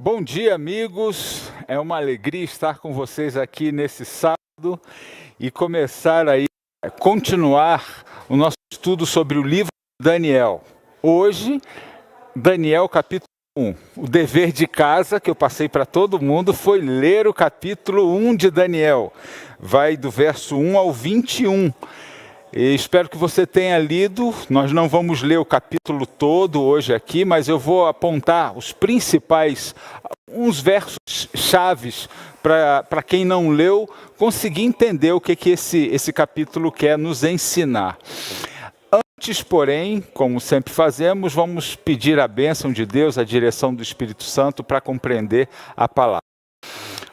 Bom dia, amigos. É uma alegria estar com vocês aqui nesse sábado e continuar o nosso estudo sobre o livro de Daniel. Hoje, Daniel capítulo 1. O dever de casa que eu passei para todo mundo foi ler o capítulo 1 de Daniel. Vai do verso 1 ao 21. E espero que você tenha lido. Nós não vamos ler o capítulo todo hoje aqui, mas eu vou apontar os principais, uns versos chaves para quem não leu conseguir entender o que esse capítulo quer nos ensinar. Antes, porém, como sempre fazemos, vamos pedir a bênção de Deus, a direção do Espírito Santo para compreender a palavra.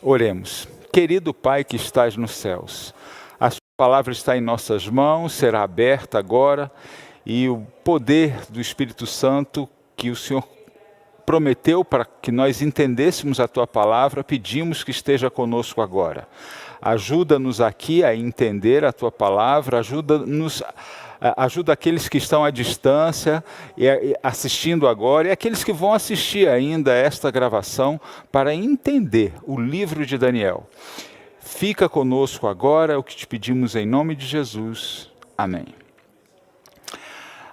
Oremos. Querido Pai que estás nos céus, a sua palavra está em nossas mãos, será aberta agora, e o poder do Espírito Santo que o Senhor prometeu para que nós entendêssemos a tua palavra, pedimos que esteja conosco agora. Ajuda-nos aqui a entender a tua palavra, ajuda aqueles que estão à distância e assistindo agora, e aqueles que vão assistir ainda esta gravação, para entender o livro de Daniel. Fica conosco agora, é o que te pedimos em nome de Jesus. Amém.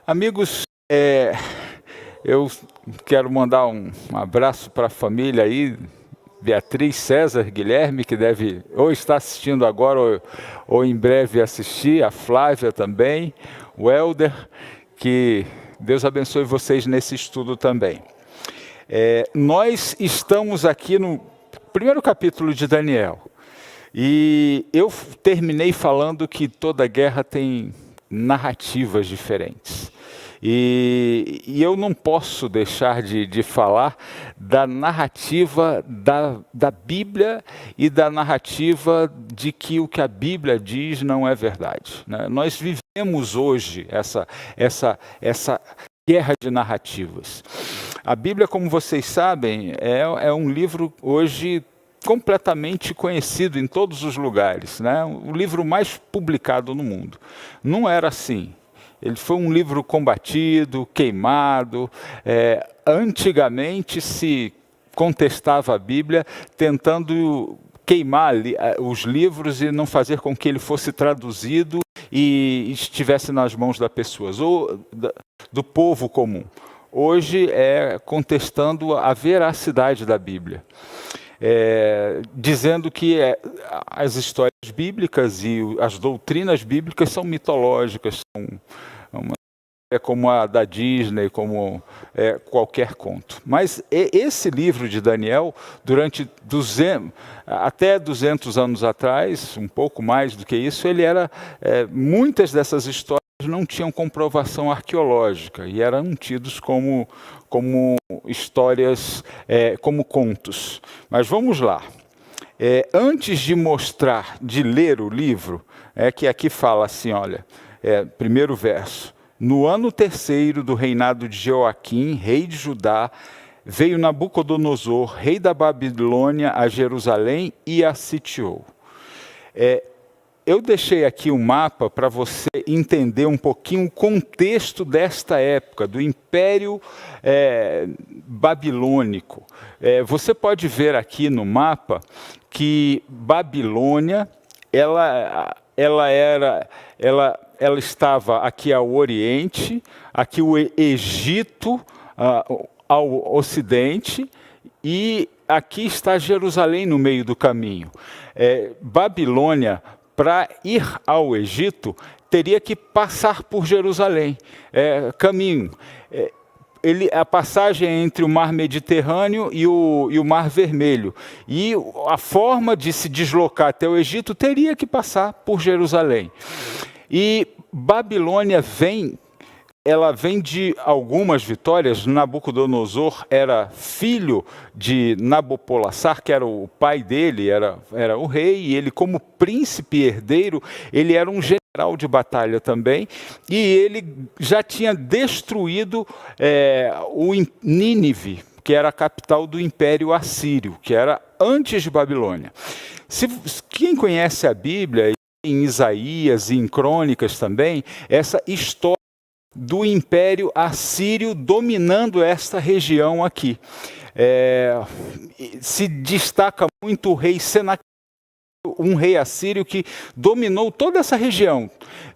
Amigos, eu quero mandar um abraço para a família aí, Beatriz, César, Guilherme, que deve ou estar assistindo agora ou em breve assistir, a Flávia também, o Helder, que Deus abençoe vocês nesse estudo também. Nós estamos aqui no primeiro capítulo de Daniel, e eu terminei falando que toda guerra tem narrativas diferentes. E eu não posso deixar de falar da narrativa da Bíblia e da narrativa de que o que a Bíblia diz não é verdade, né? Nós vivemos hoje essa guerra de narrativas. A Bíblia, como vocês sabem, é um livro hoje completamente conhecido em todos os lugares, né? O livro mais publicado no mundo. Não era assim. Ele foi um livro combatido, queimado. Antigamente se contestava a Bíblia tentando queimar os livros e não fazer com que ele fosse traduzido e estivesse nas mãos das pessoas, ou do povo comum. Hoje é contestando a veracidade da Bíblia. Dizendo que as histórias bíblicas e as doutrinas bíblicas são mitológicas, como a da Disney, como qualquer conto. Mas esse livro de Daniel, durante até 200 anos atrás, um pouco mais do que isso, muitas dessas histórias não tinham comprovação arqueológica e eram tidos como histórias, como contos. Mas vamos lá. Antes de ler o livro, que aqui fala assim, olha, primeiro verso. No ano terceiro do reinado de Joaquim, rei de Judá, veio Nabucodonosor, rei da Babilônia, a Jerusalém e a sitiou. Eu deixei aqui um mapa para você entender um pouquinho o contexto desta época, do Império Babilônico. Você pode ver aqui no mapa que Babilônia, ela estava aqui ao Oriente, aqui o Egito ao Ocidente, e aqui está Jerusalém no meio do caminho. Babilônia, para ir ao Egito, teria que passar por Jerusalém, caminho. A passagem entre o Mar Mediterrâneo e o Mar Vermelho. E a forma de se deslocar até o Egito teria que passar por Jerusalém. E Babilônia vem de algumas vitórias. Nabucodonosor era filho de Nabopolassar, que era o pai dele, era o rei, e ele, como príncipe herdeiro, ele era um general de batalha também, e ele já tinha destruído o Nínive, que era a capital do Império Assírio, que era antes de Babilônia. Quem conhece a Bíblia, em Isaías e em Crônicas também, essa história do Império Assírio dominando esta região aqui. se destaca muito o rei Senaqueribe, um rei assírio que dominou toda essa região.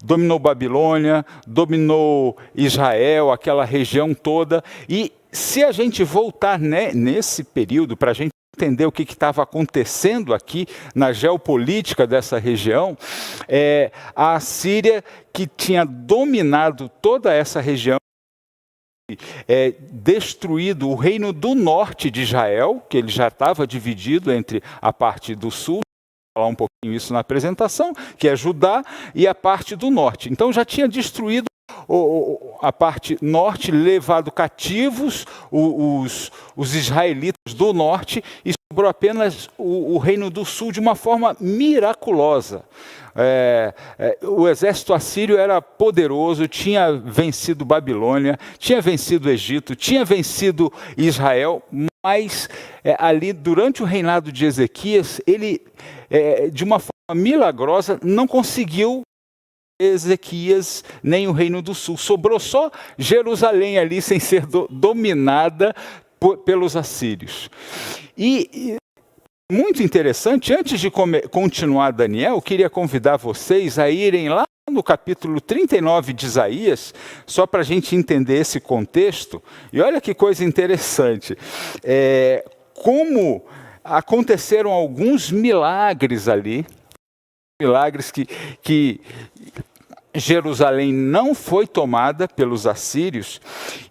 Dominou Babilônia, dominou Israel, aquela região toda. E se a gente voltar nesse período, para a gente entender o que estava acontecendo aqui na geopolítica dessa região, a Assíria, que tinha dominado toda essa região, destruído o reino do norte de Israel, que ele já estava dividido entre a parte do sul, falar um pouquinho isso na apresentação, que é Judá, e a parte do norte. Então já tinha destruído a parte norte, levado cativos os israelitas do norte, e sobrou apenas o reino do sul de uma forma miraculosa. O exército assírio era poderoso, tinha vencido Babilônia, tinha vencido o Egito, tinha vencido Israel, mas ali durante o reinado de Ezequias, ele, de uma forma milagrosa, não conseguiu Ezequias nem o reino do sul. Sobrou só Jerusalém ali sem ser dominada pelos assírios. E muito interessante, antes de continuar Daniel, eu queria convidar vocês a irem lá no capítulo 39 de Isaías, só para a gente entender esse contexto. E olha que coisa interessante, como aconteceram alguns milagres ali, milagres que Jerusalém não foi tomada pelos assírios,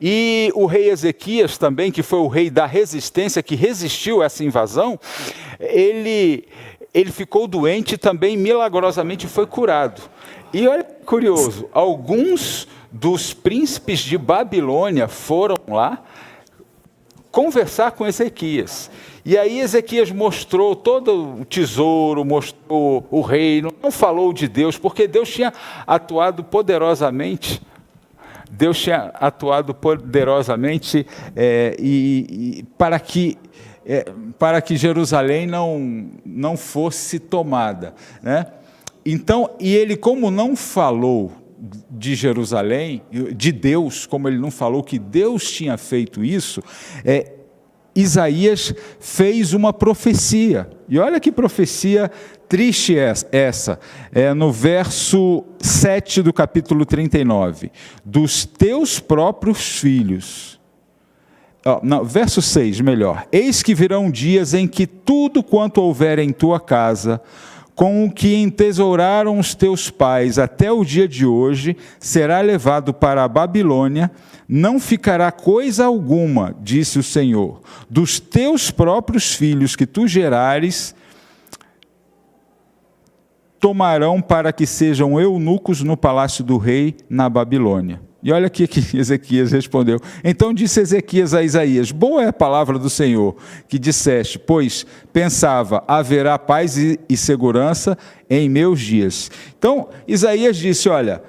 e o rei Ezequias também, que foi o rei da resistência, que resistiu a essa invasão, ele ficou doente e também milagrosamente foi curado. E olha que curioso, alguns dos príncipes de Babilônia foram lá conversar com Ezequias. E aí Ezequias mostrou todo o tesouro, mostrou o reino, não falou de Deus, porque Deus tinha atuado poderosamente. Deus tinha atuado poderosamente para que Jerusalém não fosse tomada, né? Então, e ele, como não falou de Jerusalém, de Deus, como ele não falou que Deus tinha feito isso, Isaías fez uma profecia. E olha que profecia triste essa. No verso 7 do capítulo 39. Dos teus próprios filhos. Verso 6, melhor. Eis que virão dias em que tudo quanto houver em tua casa, com o que entesouraram os teus pais até o dia de hoje, será levado para a Babilônia, não ficará coisa alguma, disse o Senhor, dos teus próprios filhos que tu gerares, tomarão para que sejam eunucos no palácio do rei na Babilônia. E olha aqui que Ezequias respondeu. Então disse Ezequias a Isaías, boa é a palavra do Senhor, que disseste, pois pensava, haverá paz e segurança em meus dias. Então Isaías disse, olha,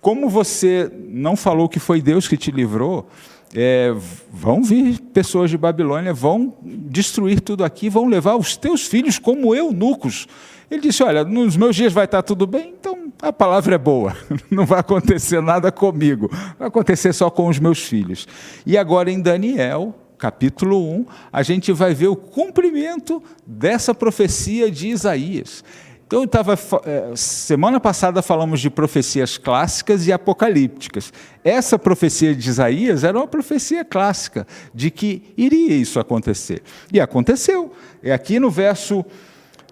como você não falou que foi Deus que te livrou, vão vir pessoas de Babilônia, vão destruir tudo aqui, vão levar os teus filhos como eunucos. Ele disse, olha, nos meus dias vai estar tudo bem, então a palavra é boa, não vai acontecer nada comigo, vai acontecer só com os meus filhos. E agora em Daniel, capítulo 1, a gente vai ver o cumprimento dessa profecia de Isaías. Então, semana passada falamos de profecias clássicas e apocalípticas. Essa profecia de Isaías era uma profecia clássica, de que iria isso acontecer. E aconteceu. E aqui no verso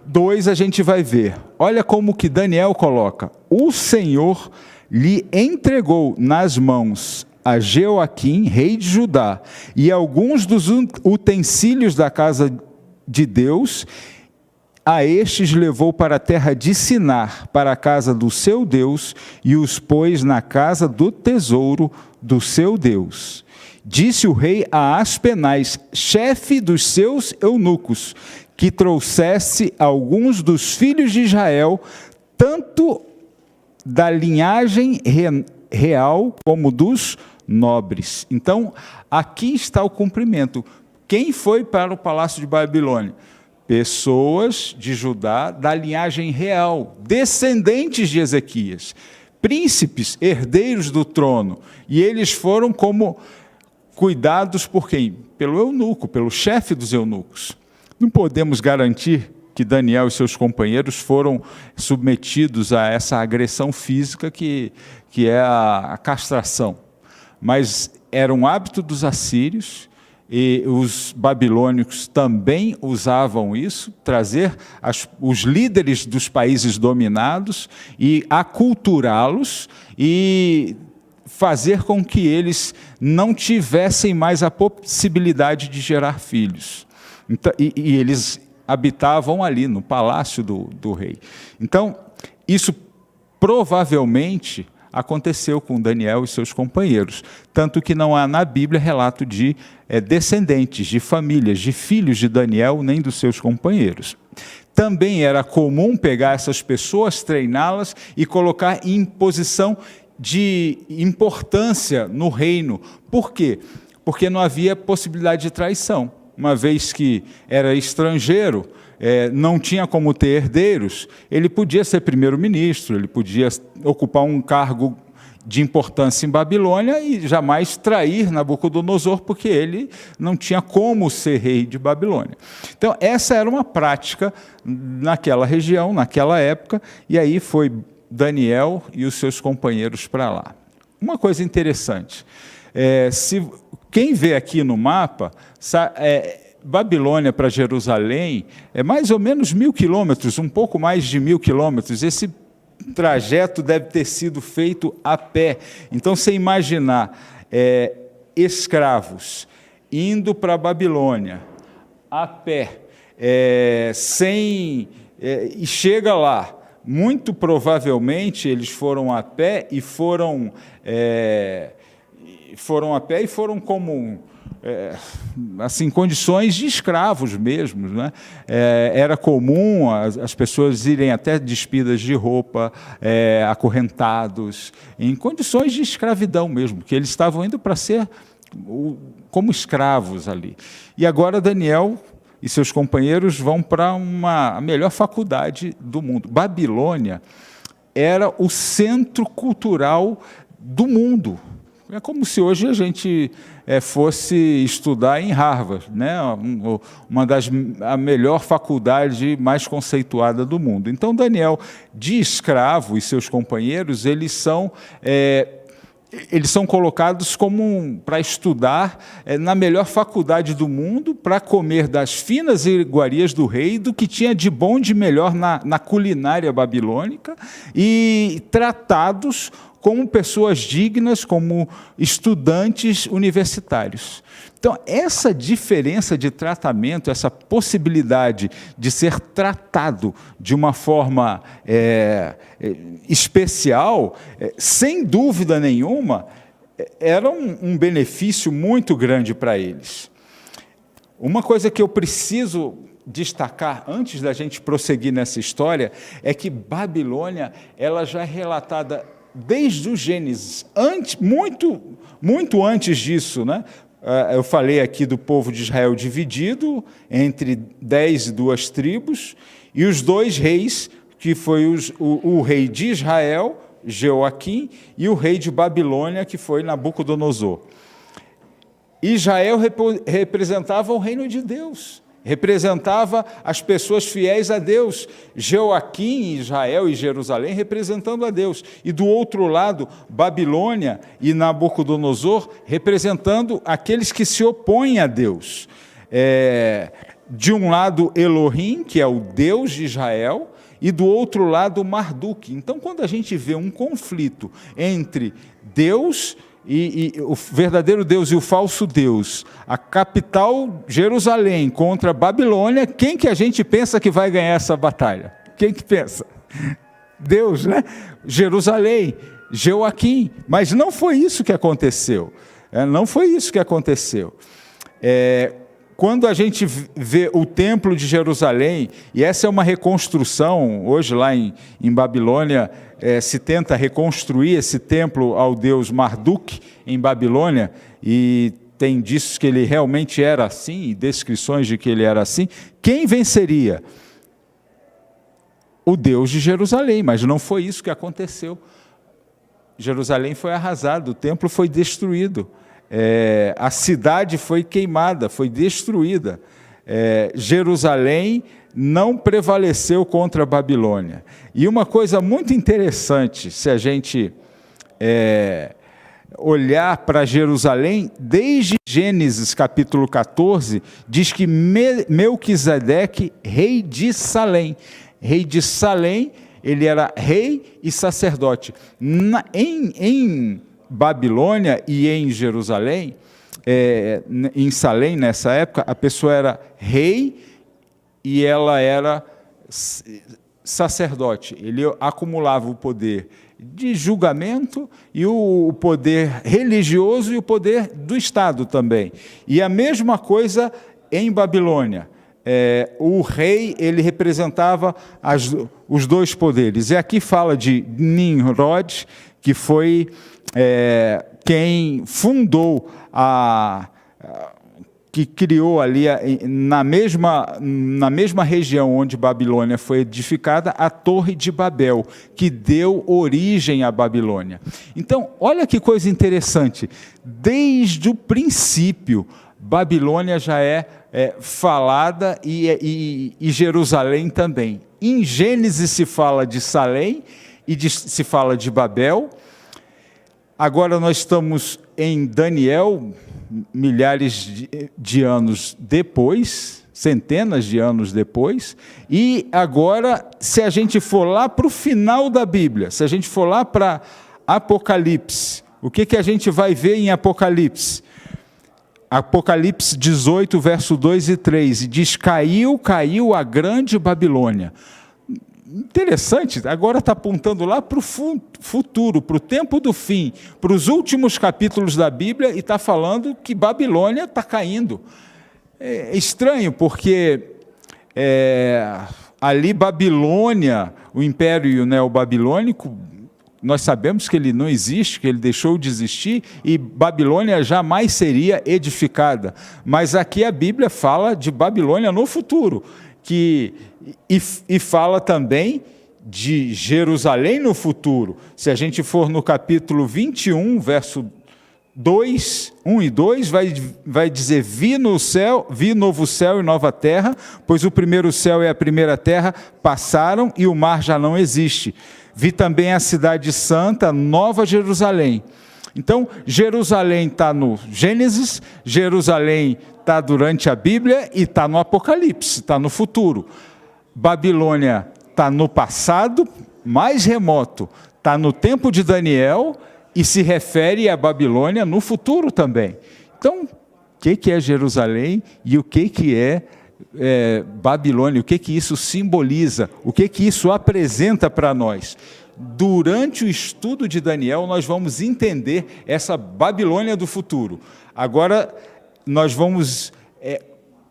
2 a gente vai ver, olha como que Daniel coloca, o Senhor lhe entregou nas mãos a Jeoaquim, rei de Judá, e alguns dos utensílios da casa de Deus, a estes levou para a terra de Sinar, para a casa do seu Deus, e os pôs na casa do tesouro do seu Deus. Disse o rei a Aspenaz, chefe dos seus eunucos, que trouxesse alguns dos filhos de Israel, tanto da linhagem real como dos nobres. Então, aqui está o cumprimento. Quem foi para o palácio de Babilônia? Pessoas de Judá da linhagem real, descendentes de Ezequias, príncipes, herdeiros do trono. E eles foram como cuidados por quem? Pelo eunuco, pelo chefe dos eunucos. Não podemos garantir que Daniel e seus companheiros foram submetidos a essa agressão física que é a castração. Mas era um hábito dos assírios, e os babilônicos também usavam isso, trazer os líderes dos países dominados e aculturá-los e fazer com que eles não tivessem mais a possibilidade de gerar filhos. Então, e eles habitavam ali no palácio do rei. Então, isso provavelmente aconteceu com Daniel e seus companheiros, tanto que não há na Bíblia relato de descendentes, de famílias, de filhos de Daniel, nem dos seus companheiros. Também era comum pegar essas pessoas, treiná-las e colocar em posição de importância no reino. Por quê? Porque não havia possibilidade de traição. Uma vez que era estrangeiro, não tinha como ter herdeiros, ele podia ser primeiro-ministro, ele podia ocupar um cargo de importância em Babilônia e jamais trair Nabucodonosor, porque ele não tinha como ser rei de Babilônia. Então, essa era uma prática naquela região, naquela época, e aí foi Daniel e os seus companheiros para lá. Uma coisa interessante, quem vê aqui no mapa, Babilônia para Jerusalém é mais ou menos 1.000 quilômetros, um pouco mais de 1.000 quilômetros. Esse trajeto deve ter sido feito a pé. Então, você imaginar escravos indo para a Babilônia a pé, e chega lá, muito provavelmente eles foram a pé e foram como assim, condições de escravos mesmo, né? Era comum as pessoas irem até despidas de roupa, acorrentados, em condições de escravidão mesmo, que eles estavam indo para ser como escravos ali. E agora Daniel e seus companheiros vão para a melhor faculdade do mundo. Babilônia era o centro cultural do mundo. É como se hoje a gente fosse estudar em Harvard, né? A melhor faculdade mais conceituada do mundo. Então, Daniel, de escravo, e seus companheiros, eles são colocados para estudar na melhor faculdade do mundo, para comer das finas iguarias do rei, do que tinha de bom e de melhor na culinária babilônica, e tratados como pessoas dignas, como estudantes universitários. Então, essa diferença de tratamento, essa possibilidade de ser tratado de uma forma especial, sem dúvida nenhuma, era um benefício muito grande para eles. Uma coisa que eu preciso destacar, antes da gente prosseguir nessa história, é que Babilônia ela já é relatada desde o Gênesis, muito antes disso, né? Eu falei aqui do povo de Israel dividido entre 10 e 2 tribos, e os 2 reis, que foi o rei de Israel, Jeoaquim, e o rei de Babilônia, que foi Nabucodonosor. Israel representava o reino de Deus, representava as pessoas fiéis a Deus. Jeoaquim, Israel e Jerusalém representando a Deus. E do outro lado, Babilônia e Nabucodonosor representando aqueles que se opõem a Deus. De um lado, Elohim, que é o Deus de Israel, e do outro lado, Marduk. Então, quando a gente vê um conflito entre Deus e o verdadeiro Deus e o falso Deus, a capital Jerusalém contra Babilônia, quem que a gente pensa que vai ganhar essa batalha? Quem que pensa? Deus, né? Jerusalém, Jeoaquim. Mas não foi isso que aconteceu. Não foi isso que aconteceu. Quando a gente vê o templo de Jerusalém, e essa é uma reconstrução, hoje lá em Babilônia, se tenta reconstruir esse templo ao deus Marduk em Babilônia, e tem indícios que ele realmente era assim, e descrições de que ele era assim. Quem venceria? O Deus de Jerusalém, mas não foi isso que aconteceu. Jerusalém foi arrasado, o templo foi destruído. a cidade foi queimada, foi destruída. Jerusalém não prevaleceu contra a Babilônia. E uma coisa muito interessante, se a gente olhar para Jerusalém, desde Gênesis capítulo 14, diz que Melquisedeque, rei de Salém. Rei de Salém, ele era rei e sacerdote. Em Babilônia e em Jerusalém, em Salém, nessa época, a pessoa era rei e ela era sacerdote. Ele acumulava o poder de julgamento e o poder religioso e o poder do Estado também. E a mesma coisa em Babilônia. O rei, ele representava os dois poderes. E aqui fala de Nimrod, que foi quem fundou que criou ali, na mesma região onde Babilônia foi edificada, a Torre de Babel, que deu origem à Babilônia. Então, olha que coisa interessante. Desde o princípio, Babilônia já é falada e Jerusalém também. Em Gênesis se fala de Salém e se fala de Babel. Agora nós estamos em Daniel, milhares de anos depois, centenas de anos depois, e agora, se a gente for lá para o final da Bíblia, se a gente for lá para Apocalipse, o que a gente vai ver em Apocalipse? Apocalipse 18, verso 2 e 3, e diz: caiu a grande Babilônia. Interessante, agora está apontando lá para o futuro, para o tempo do fim, para os últimos capítulos da Bíblia, e está falando que Babilônia está caindo. É estranho, porque ali Babilônia, o Império Neobabilônico, nós sabemos que ele não existe, que ele deixou de existir, e Babilônia jamais seria edificada. Mas aqui a Bíblia fala de Babilônia no futuro, e fala também de Jerusalém no futuro. Se a gente for no capítulo 21, verso 2, 1 e 2, vai dizer: vi novo céu e nova terra, pois o primeiro céu e a primeira terra passaram e o mar já não existe. Vi também a cidade santa, Nova Jerusalém. Então, Jerusalém está no Gênesis, Jerusalém está durante a Bíblia e está no Apocalipse, está no futuro. Babilônia está no passado, mais remoto, está no tempo de Daniel e se refere a Babilônia no futuro também. Então, o que é Jerusalém e o que é Babilônia? O que isso simboliza? O que isso apresenta para nós? Durante o estudo de Daniel, nós vamos entender essa Babilônia do futuro. Agora, nós vamos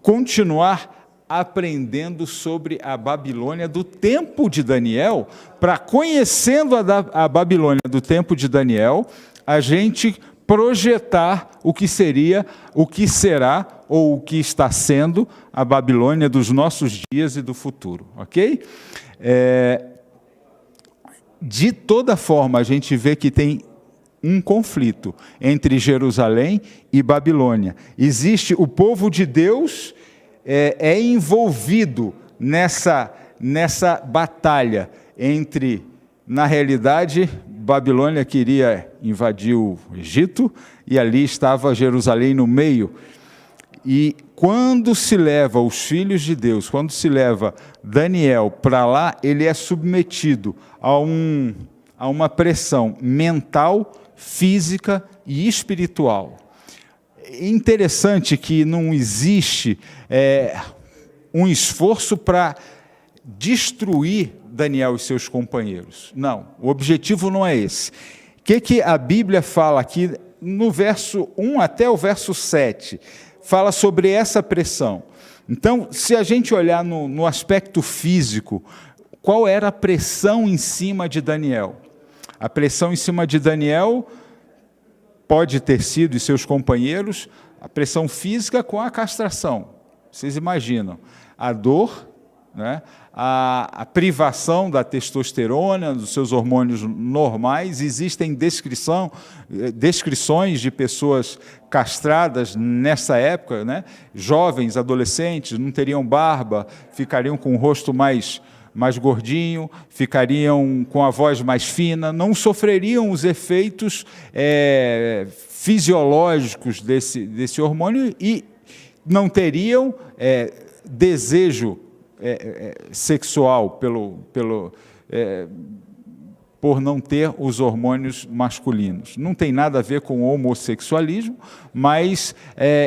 continuar aprendendo sobre a Babilônia do tempo de Daniel, para, conhecendo a Babilônia do tempo de Daniel, a gente projetar o que seria, o que será, ou o que está sendo a Babilônia dos nossos dias e do futuro, ok? De toda forma, a gente vê que tem um conflito entre Jerusalém e Babilônia. Existe o povo de Deus envolvido nessa batalha entre, na realidade, Babilônia queria invadir o Egito e ali estava Jerusalém no meio. E quando se leva os filhos de Deus, quando se leva Daniel para lá, ele é submetido a uma pressão mental, física e espiritual. É interessante que não existe um esforço para destruir Daniel e seus companheiros. Não, o objetivo não é esse. O que a Bíblia fala aqui no verso 1 até o verso 7? Fala sobre essa pressão. Então, se a gente olhar no aspecto físico, qual era a pressão em cima de Daniel? A pressão em cima de Daniel pode ter sido, e seus companheiros, a pressão física com a castração. Vocês imaginam, a dor né? A privação da testosterona, dos seus hormônios normais. Existem descrições de pessoas castradas nessa época, né? Jovens, adolescentes, não teriam barba, ficariam com o rosto mais gordinho, ficariam com a voz mais fina, não sofreriam os efeitos fisiológicos desse hormônio e não teriam desejo sexual por não ter os hormônios masculinos. Não tem nada a ver com o homossexualismo, mas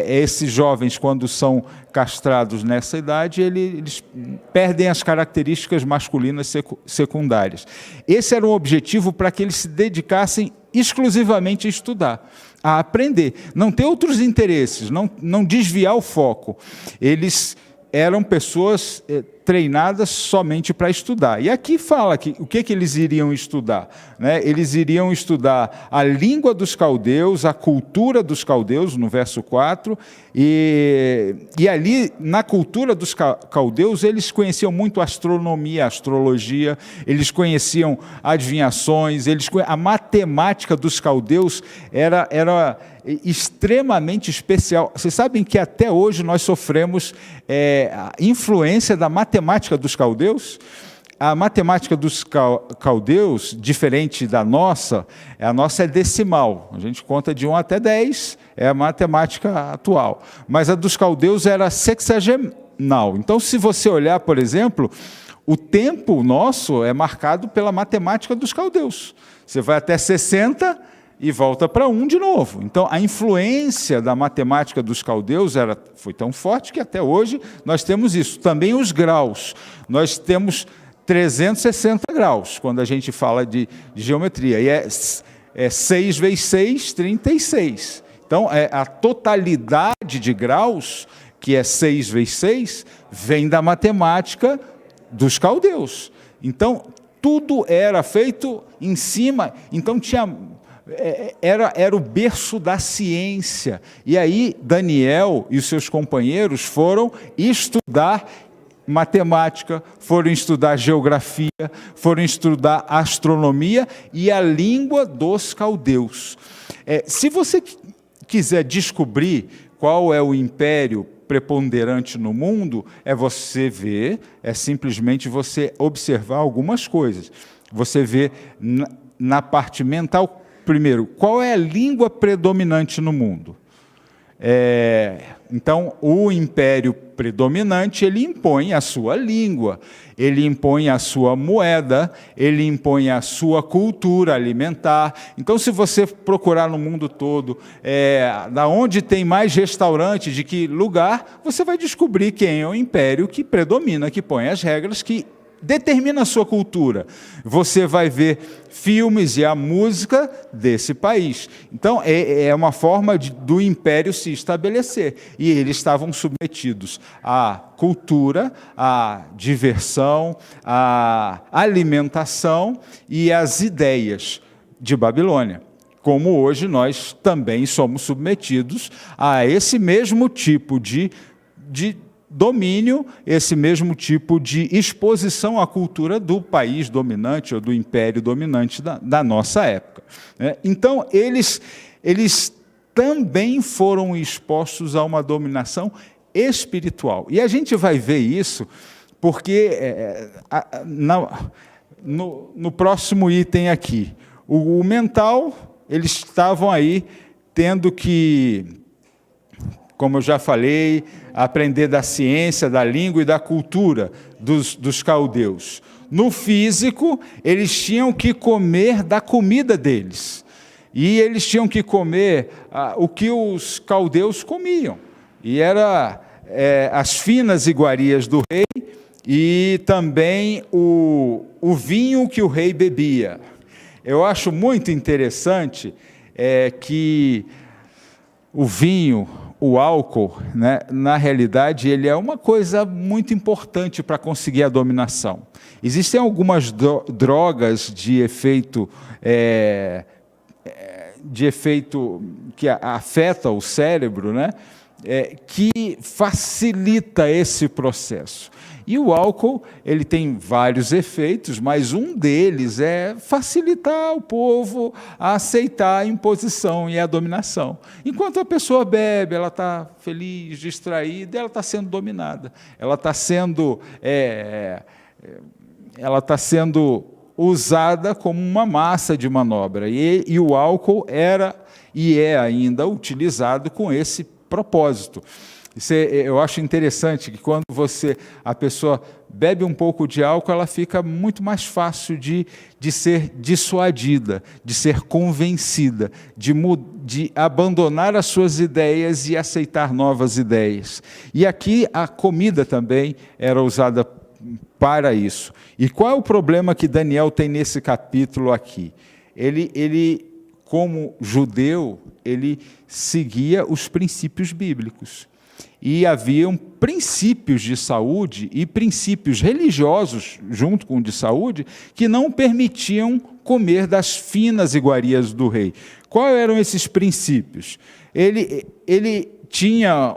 esses jovens, quando são castrados nessa idade, eles perdem as características masculinas secundárias. Esse era um objetivo para que eles se dedicassem exclusivamente a estudar, a aprender, não ter outros interesses, não desviar o foco. Eles eram pessoas treinadas somente para estudar. E aqui fala o que eles iriam estudar, né? Eles iriam estudar a língua dos caldeus, a cultura dos caldeus, no verso 4, e ali, na cultura dos caldeus, eles conheciam muito a astronomia, a astrologia, eles conheciam adivinhações, a matemática dos caldeus era extremamente especial. Vocês sabem que até hoje nós sofremos a influência da matemática dos caldeus? A matemática dos caldeus, diferente da nossa, a nossa é decimal. A gente conta de 1 até 10, é a matemática atual. Mas a dos caldeus era sexagemal. Então, se você olhar, por exemplo, o tempo nosso é marcado pela matemática dos caldeus. Você vai até 60 e volta para 1 de novo. Então, a influência da matemática dos caldeus foi tão forte que até hoje nós temos isso. Também os graus. Nós temos 360 graus, quando a gente fala de geometria. E é 6 vezes 6, 36. Então, a totalidade de graus, que é 6 vezes 6, vem da matemática dos caldeus. Então, tudo era feito em cima. Então, era o berço da ciência. E aí, Daniel e os seus companheiros foram estudar matemática, foram estudar geografia, foram estudar astronomia e a língua dos caldeus. Se você quiser descobrir qual é o império preponderante no mundo, você ver, simplesmente você observar algumas coisas. Você vê na parte mental, primeiro, qual é a língua predominante no mundo? Então, o império predominante, ele impõe a sua língua, ele impõe a sua moeda, ele impõe a sua cultura alimentar. Então, se você procurar no mundo todo, da onde tem mais restaurantes, de que lugar, você vai descobrir quem é o império que predomina, que põe as regras, que determina a sua cultura. Você vai ver filmes e a música desse país. Então, é uma forma do império se estabelecer. E eles estavam submetidos à cultura, à diversão, à alimentação e às ideias de Babilônia. Como hoje nós também somos submetidos a esse mesmo tipo de domínio, esse mesmo tipo de exposição à cultura do país dominante ou do império dominante da nossa época. Então, eles também foram expostos a uma dominação espiritual. E a gente vai ver isso porque, no próximo item aqui, o mental, eles estavam aí tendo que, como eu já falei, aprender da ciência, da língua e da cultura dos caldeus. No físico, eles tinham que comer da comida deles. E eles tinham que comer o que os caldeus comiam. E era as finas iguarias do rei e também o vinho que o rei bebia. Eu acho muito interessante que o vinho, o álcool, né, na realidade, ele é uma coisa muito importante para conseguir a dominação. Existem algumas drogas de efeito que afeta o cérebro, né, que facilita esse processo. E o álcool, ele tem vários efeitos, mas um deles é facilitar o povo a aceitar a imposição e a dominação. Enquanto a pessoa bebe, ela está feliz, distraída, ela está sendo dominada. Ela está sendo usada como uma massa de manobra. E o álcool era e é ainda utilizado com esse propósito. Eu acho interessante que quando a pessoa bebe um pouco de álcool, ela fica muito mais fácil de ser dissuadida, de ser convencida, de abandonar as suas ideias e aceitar novas ideias. E aqui a comida também era usada para isso. E qual é o problema que Daniel tem nesse capítulo aqui? Ele como judeu, ele seguia os princípios bíblicos. E haviam princípios de saúde e princípios religiosos, junto com o de saúde, que não permitiam comer das finas iguarias do rei. Quais eram esses princípios? Ele tinha,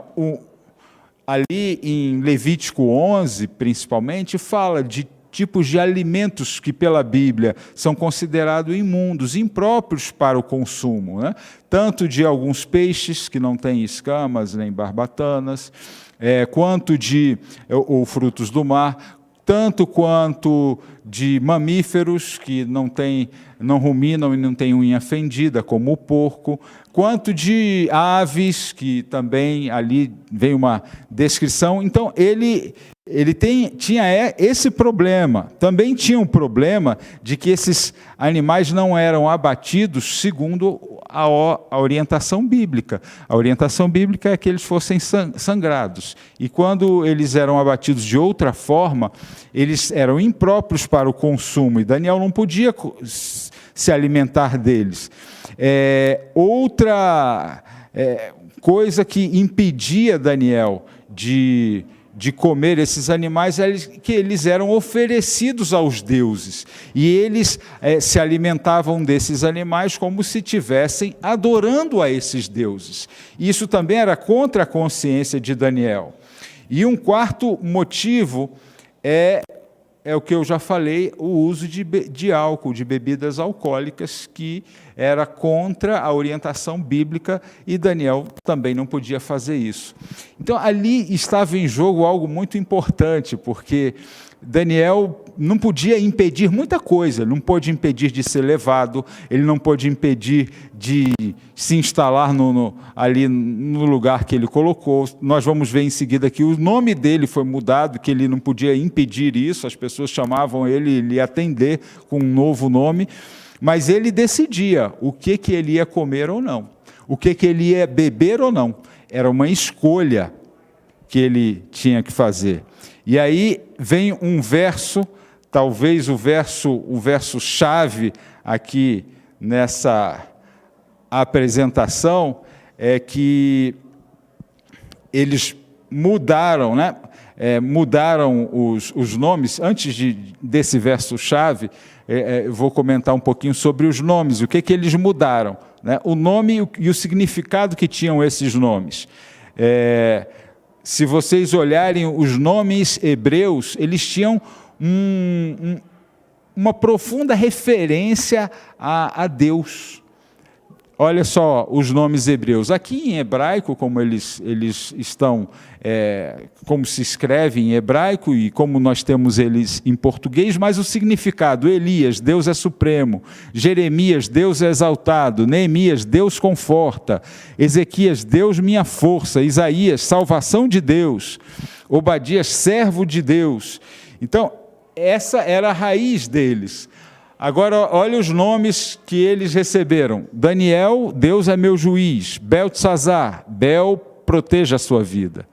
ali em Levítico 11, principalmente, fala de tipos de alimentos que pela Bíblia são considerados imundos, impróprios para o consumo, né? Tanto de alguns peixes que não têm escamas nem barbatanas, quanto ou frutos do mar, tanto quanto de mamíferos que não ruminam e não têm unha fendida, como o porco, quanto de aves, que também ali vem uma descrição. Então, ele tinha esse problema. Também tinha um problema de que esses animais não eram abatidos segundo a orientação bíblica. A orientação bíblica é que eles fossem sangrados. E quando eles eram abatidos de outra forma, eles eram impróprios para o consumo. E Daniel não podia se alimentar deles. Outra coisa que impedia Daniel de comer esses animais é que eles eram oferecidos aos deuses. E eles se alimentavam desses animais como se estivessem adorando a esses deuses. Isso também era contra a consciência de Daniel. E um quarto motivo é o que eu já falei, o uso de álcool, de bebidas alcoólicas, que era contra a orientação bíblica, e Daniel também não podia fazer isso. Então, ali estava em jogo algo muito importante, porque Daniel não podia impedir muita coisa, não pôde impedir de ser levado, ele não pôde impedir de se instalar ali no lugar que ele colocou. Nós vamos ver em seguida que o nome dele foi mudado, que ele não podia impedir isso, as pessoas chamavam ele ia atender com um novo nome, mas ele decidia o que ele ia comer ou não, o que ele ia beber ou não. Era uma escolha que ele tinha que fazer. E aí vem um verso, talvez o verso-chave aqui nessa apresentação, é que eles mudaram, né? Mudaram os nomes. Antes desse verso-chave, eu vou comentar um pouquinho sobre os nomes, o que eles mudaram, né? O nome e o significado que tinham esses nomes. Se vocês olharem os nomes hebreus, eles tinham uma profunda referência a Deus. Olha só os nomes hebreus. Aqui em hebraico, como eles estão, como se escreve em hebraico e como nós temos eles em português, mas o significado: Elias, Deus é supremo; Jeremias, Deus é exaltado; Neemias, Deus conforta; Ezequias, Deus minha força; Isaías, salvação de Deus; Obadias, servo de Deus. Então, essa era a raiz deles. Agora, olha os nomes que eles receberam. Daniel, Deus é meu juiz. Beltesazar, Bel, proteja a sua vida.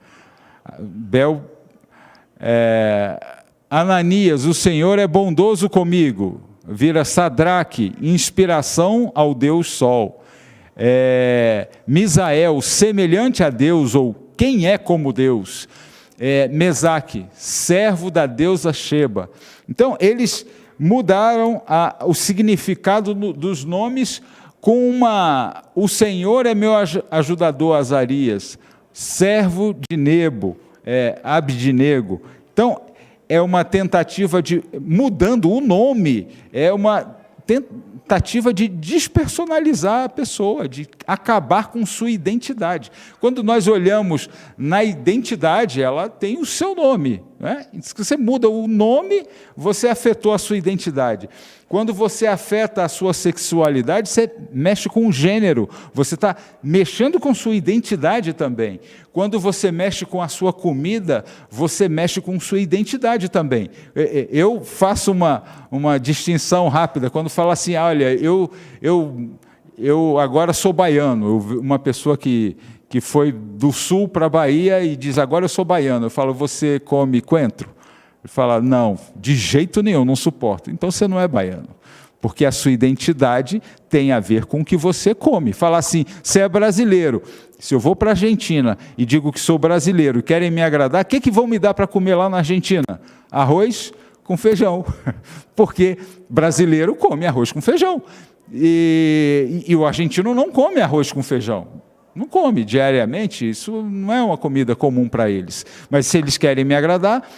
Ananias, o Senhor é bondoso comigo. Vira Sadraque, inspiração ao Deus Sol. Misael, semelhante a Deus, ou quem é como Deus. Mesaque, servo da deusa Sheba. Então, eles mudaram o significado dos nomes com o Senhor é meu ajudador, Azarias; servo de Nebo, Abdinego. Então, é uma tentativa de, mudando o nome, é uma tentativa de despersonalizar a pessoa, de acabar com sua identidade. Quando nós olhamos na identidade, ela tem o seu nome, né? Se você muda o nome, você afetou a sua identidade. Quando você afeta a sua sexualidade, você mexe com o gênero, você está mexendo com sua identidade também. Quando você mexe com a sua comida, você mexe com sua identidade também. Eu faço uma distinção rápida, quando falo assim, olha, eu agora sou baiano, uma pessoa que foi do sul para a Bahia e diz, agora eu sou baiano, eu falo, você come coentro? Ele fala, não, de jeito nenhum, não suporto. Então você não é baiano, porque a sua identidade tem a ver com o que você come. Fala assim, você é brasileiro. Se eu vou para a Argentina e digo que sou brasileiro e querem me agradar, o que vão me dar para comer lá na Argentina? Arroz com feijão, porque brasileiro come arroz com feijão. E o argentino não come arroz com feijão. Não come diariamente, isso não é uma comida comum para eles. Mas se eles querem me agradar,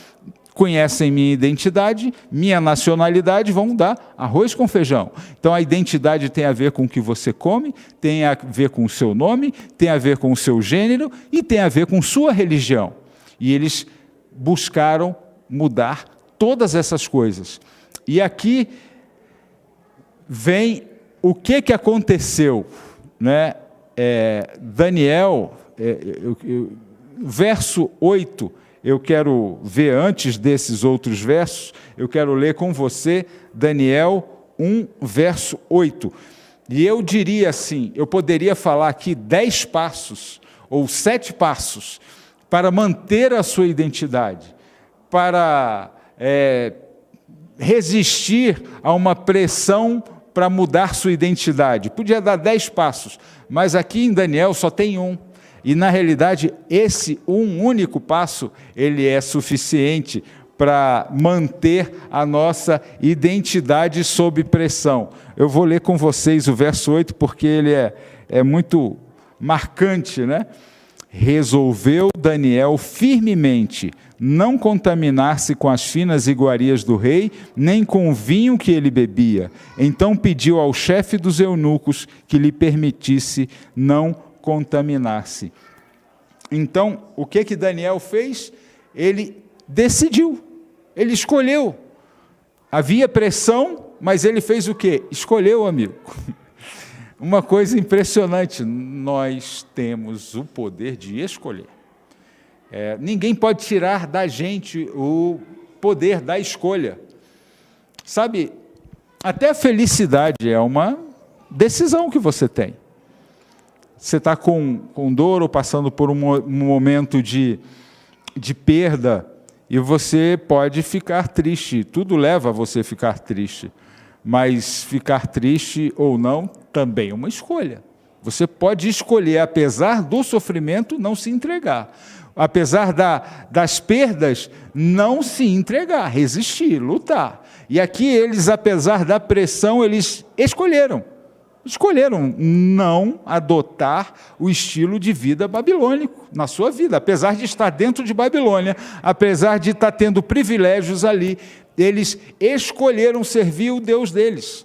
conhecem minha identidade, minha nacionalidade, vão dar arroz com feijão. Então a identidade tem a ver com o que você come, tem a ver com o seu nome, tem a ver com o seu gênero e tem a ver com sua religião. E eles buscaram mudar todas essas coisas. E aqui vem o que aconteceu, né? Daniel, verso 8, eu quero ver antes desses outros versos, eu quero ler com você Daniel 1, verso 8. E eu diria assim, eu poderia falar aqui 10 passos, ou 7 passos, para manter a sua identidade, para resistir a uma pressão para mudar sua identidade. Podia dar 10 passos, mas aqui em Daniel só tem um. E, na realidade, esse um único passo, ele é suficiente para manter a nossa identidade sob pressão. Eu vou ler com vocês o verso 8, porque ele é muito marcante, né? Resolveu Daniel firmemente não contaminar-se com as finas iguarias do rei, nem com o vinho que ele bebia. Então pediu ao chefe dos eunucos que lhe permitisse não contaminar-se. Então, o que Daniel fez? Ele decidiu, ele escolheu. Havia pressão, mas ele fez o quê? Escolheu, amigo. Uma coisa impressionante, nós temos o poder de escolher. Ninguém pode tirar da gente o poder da escolha. Sabe, até a felicidade é uma decisão que você tem. Você está com dor ou passando por um momento de perda e você pode ficar triste. Tudo leva a você ficar triste. Mas ficar triste ou não também é uma escolha. Você pode escolher, apesar do sofrimento, não se entregar. Apesar das perdas, não se entregar, resistir, lutar. E aqui eles, apesar da pressão, eles escolheram não adotar o estilo de vida babilônico na sua vida. Apesar de estar dentro de Babilônia, apesar de estar tendo privilégios ali, eles escolheram servir o Deus deles,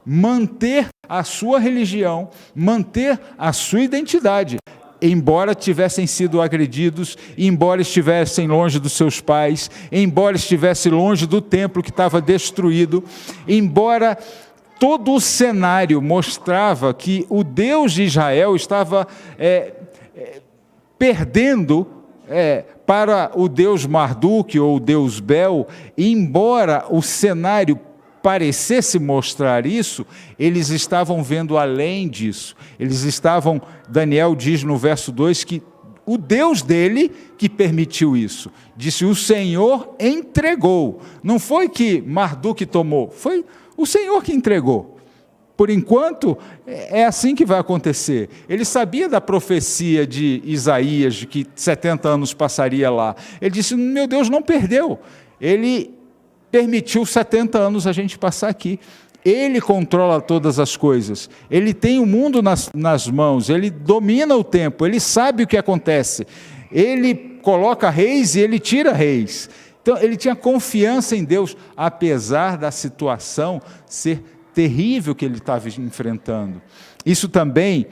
manter a sua religião, manter a sua identidade, embora tivessem sido agredidos, embora estivessem longe dos seus pais, embora estivessem longe do templo que estava destruído, embora todo o cenário mostrava que o Deus de Israel estava perdendo para o Deus Marduk ou o Deus Bel, embora o cenário parecesse mostrar isso, eles estavam vendo além disso. Eles estavam, Daniel diz no verso 2, que o Deus dele que permitiu isso. Disse, o Senhor entregou. Não foi que Marduk tomou, foi o Senhor que entregou. Por enquanto, é assim que vai acontecer. Ele sabia da profecia de Isaías, de que 70 anos passaria lá. Ele disse, meu Deus, não perdeu. Ele permitiu 70 anos a gente passar aqui. Ele controla todas as coisas. Ele tem o mundo nas mãos. Ele domina o tempo. Ele sabe o que acontece. Ele coloca reis e ele tira reis. Então, ele tinha confiança em Deus, apesar da situação ser terrível que ele estava enfrentando. Isso também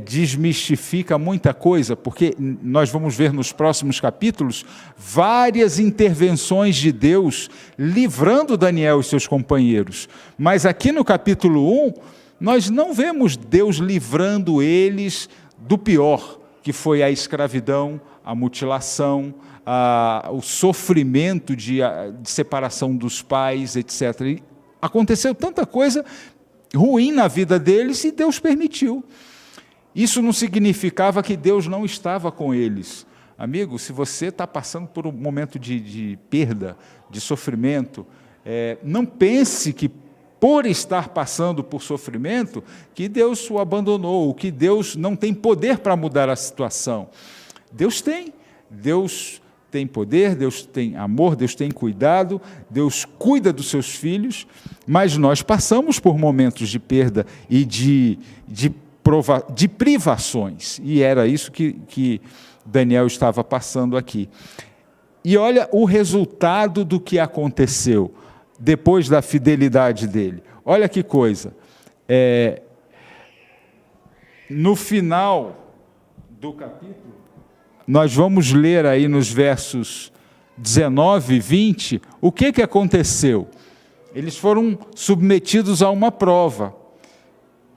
desmistifica muita coisa, porque nós vamos ver nos próximos capítulos várias intervenções de Deus livrando Daniel e seus companheiros. Mas aqui no capítulo 1, nós não vemos Deus livrando eles do pior, que foi a escravidão, a mutilação, o sofrimento de separação dos pais, etc. E aconteceu tanta coisa ruim na vida deles e Deus permitiu. Isso não significava que Deus não estava com eles. Amigo, se você está passando por um momento de perda, de sofrimento, não pense que por estar passando por sofrimento, que Deus o abandonou, que Deus não tem poder para mudar a situação. Deus tem poder, Deus tem amor, Deus tem cuidado, Deus cuida dos seus filhos, mas nós passamos por momentos de perda e de privações, e era isso que Daniel estava passando aqui. E olha o resultado do que aconteceu depois da fidelidade dele. Olha que coisa, no final do capítulo, nós vamos ler aí nos versos 19 e 20, o que aconteceu? Eles foram submetidos a uma prova.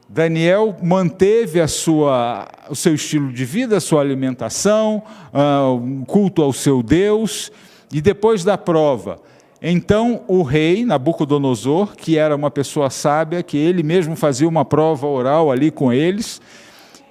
Daniel manteve o seu estilo de vida, a sua alimentação, o culto ao seu Deus, e depois da prova, então o rei Nabucodonosor, que era uma pessoa sábia, que ele mesmo fazia uma prova oral ali com eles,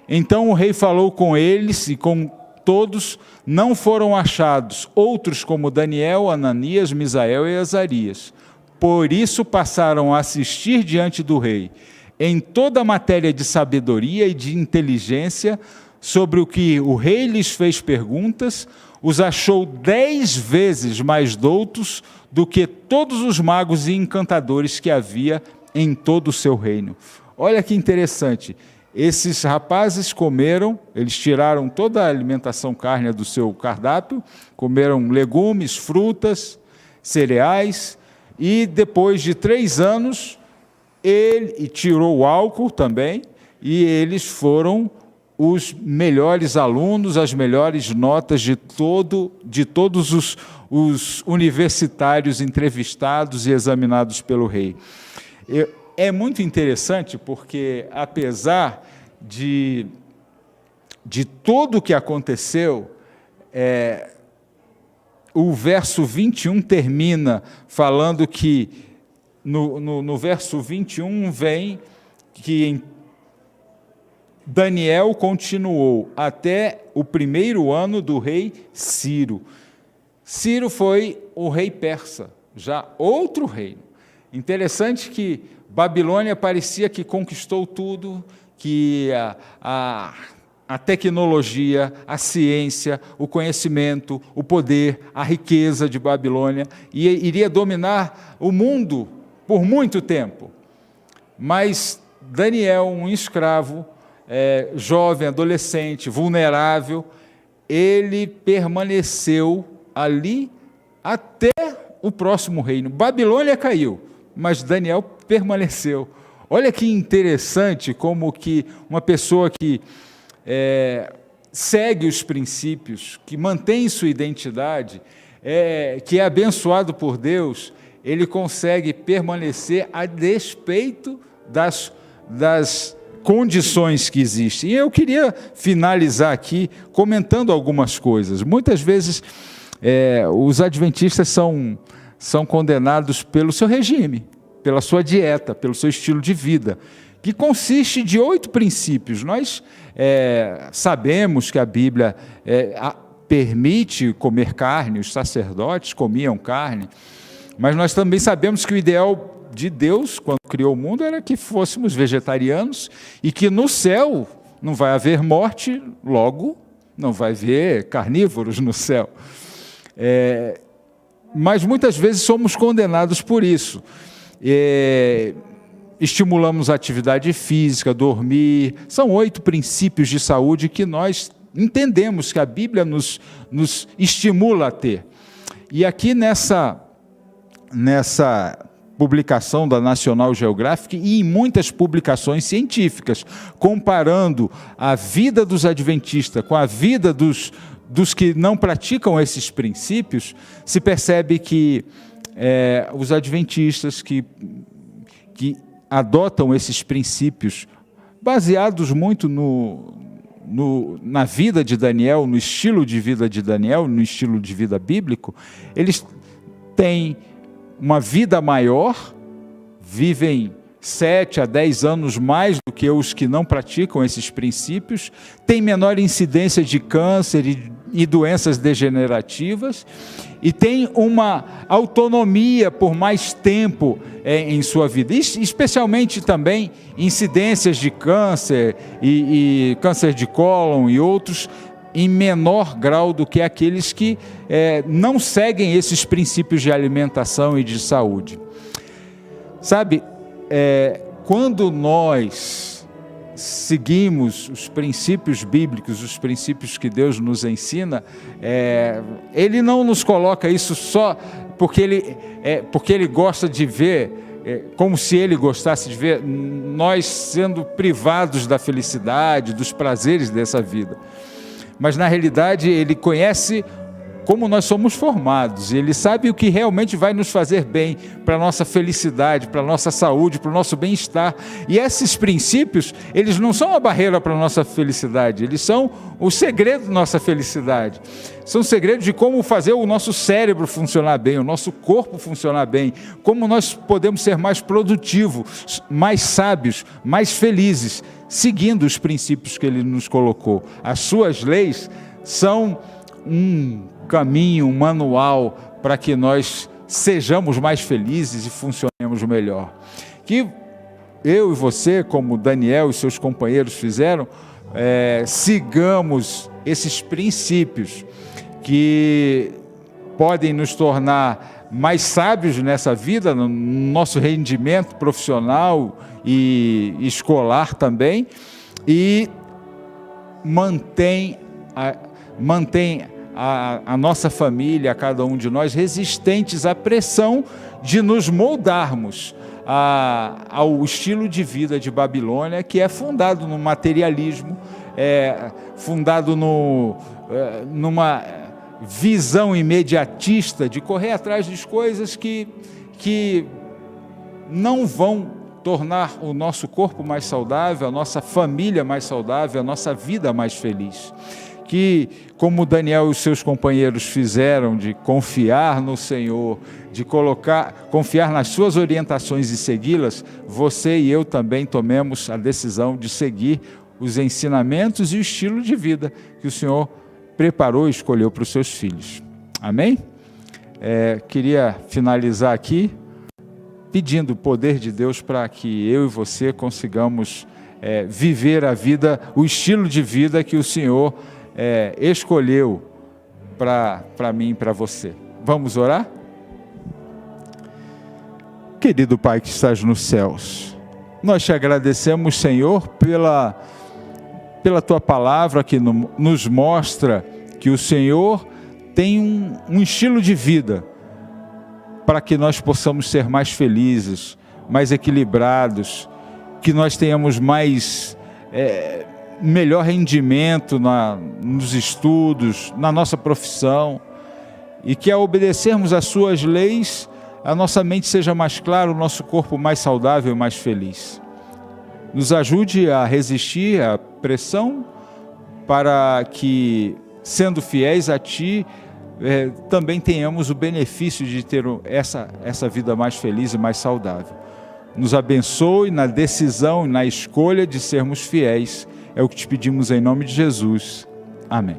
então o rei falou com eles e com todos, não foram achados outros como Daniel, Ananias, Misael e Azarias. Por isso passaram a assistir diante do rei, em toda a matéria de sabedoria e de inteligência, sobre o que o rei lhes fez perguntas, os achou 10 vezes mais doutos do que todos os magos e encantadores que havia em todo o seu reino. Olha que interessante, esses rapazes comeram, eles tiraram toda a alimentação cárnea do seu cardápio, comeram legumes, frutas, cereais, e depois de 3 anos, ele tirou o álcool também, e eles foram os melhores alunos, as melhores notas de todos os universitários entrevistados e examinados pelo rei. É muito interessante porque, apesar de tudo o que aconteceu, o verso 21 termina falando que, no verso 21 vem que Daniel continuou até o 1º ano do rei Ciro. Ciro foi o rei persa, já outro reino. Interessante que Babilônia parecia que conquistou tudo, que a tecnologia, a ciência, o conhecimento, o poder, a riqueza de Babilônia iria dominar o mundo por muito tempo. Mas Daniel, um escravo, jovem, adolescente, vulnerável, ele permaneceu ali até o próximo reino. Babilônia caiu, mas Daniel permaneceu. Olha que interessante como que uma pessoa que segue os princípios, que mantém sua identidade, que é abençoado por Deus, ele consegue permanecer a despeito das condições que existem. E eu queria finalizar aqui comentando algumas coisas. Muitas vezes os adventistas são condenados pelo seu regime, pela sua dieta, pelo seu estilo de vida, que consiste de 8 princípios. Nós sabemos que a Bíblia permite comer carne, os sacerdotes comiam carne, mas nós também sabemos que o ideal de Deus, quando criou o mundo, era que fôssemos vegetarianos e que no céu não vai haver morte, logo não vai haver carnívoros no céu. Mas muitas vezes somos condenados por isso. Estimulamos a atividade física, dormir. São 8 princípios de saúde que nós entendemos que a Bíblia nos estimula a ter. E aqui nessa publicação da National Geographic e em muitas publicações científicas, comparando a vida dos adventistas com a vida dos que não praticam esses princípios, se percebe que os adventistas que adotam esses princípios, baseados muito na vida de Daniel, no estilo de vida de Daniel, no estilo de vida bíblico, eles têm uma vida maior, vivem 7 a 10 anos mais do que os que não praticam esses princípios, têm menor incidência de câncer e doenças degenerativas, e têm uma autonomia por mais tempo em sua vida, especialmente também incidências de câncer e câncer de cólon e outros, em menor grau do que aqueles que não seguem esses princípios de alimentação e de saúde. Sabe, quando nós seguimos os princípios bíblicos, os princípios que Deus nos ensina, Ele não nos coloca isso só porque Ele gosta de ver, como se Ele gostasse de ver nós sendo privados da felicidade, dos prazeres dessa vida. Mas na realidade Ele conhece como nós somos formados, e Ele sabe o que realmente vai nos fazer bem, para a nossa felicidade, para a nossa saúde, para o nosso bem-estar. E esses princípios, eles não são a barreira para a nossa felicidade, eles são o segredo da nossa felicidade. São segredos de como fazer o nosso cérebro funcionar bem, o nosso corpo funcionar bem, como nós podemos ser mais produtivos, mais sábios, mais felizes, seguindo os princípios que Ele nos colocou. As suas leis são um caminho, um manual para que nós sejamos mais felizes e funcionemos melhor. Que eu e você, como Daniel e seus companheiros fizeram, sigamos esses princípios que podem nos tornar mais sábios nessa vida, no nosso rendimento profissional e escolar também, e mantém a nossa família, a cada um de nós, resistentes à pressão de nos moldarmos ao estilo de vida de Babilônia, que é fundado no materialismo, fundado numa visão imediatista de correr atrás de coisas que não vão tornar o nosso corpo mais saudável, a nossa família mais saudável, a nossa vida mais feliz. Que, como Daniel e os seus companheiros fizeram, de confiar no Senhor, de confiar nas suas orientações e segui-las, você e eu também tomemos a decisão de seguir os ensinamentos e o estilo de vida que o Senhor preparou e escolheu para os seus filhos. Amém? Queria finalizar aqui pedindo o poder de Deus para que eu e você consigamos viver a vida, o estilo de vida que o Senhor escolheu para mim e para você. Vamos orar? Querido Pai que estás nos céus, nós te agradecemos, Senhor, pela Tua palavra que nos mostra que o Senhor tem um estilo de vida para que nós possamos ser mais felizes, mais equilibrados, que nós tenhamos melhor rendimento nos estudos, na nossa profissão, e que ao obedecermos às suas leis, a nossa mente seja mais clara, o nosso corpo mais saudável e mais feliz. Nos ajude a resistir à pressão, para que, sendo fiéis a Ti, também tenhamos o benefício de ter essa vida mais feliz e mais saudável. Nos abençoe na decisão e na escolha de sermos fiéis. É o que te pedimos em nome de Jesus. Amém.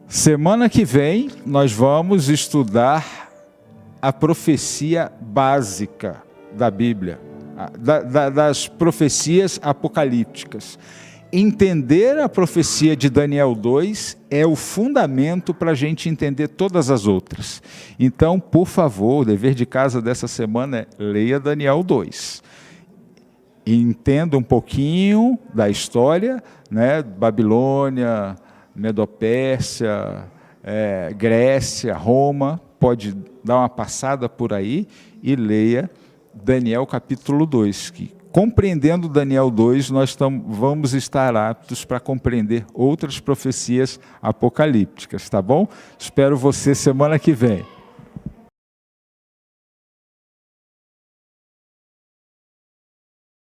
Semana que vem nós vamos estudar a profecia básica da Bíblia, das profecias apocalípticas. Entender a profecia de Daniel 2 é o fundamento para a gente entender todas as outras. Então, por favor, o dever de casa dessa semana é leia Daniel 2. Entenda um pouquinho da história, Babilônia, Medopérsia, Grécia, Roma, pode dar uma passada por aí e leia Daniel capítulo 2, que compreendendo Daniel 2, nós vamos estar aptos para compreender outras profecias apocalípticas, tá bom? Espero você semana que vem.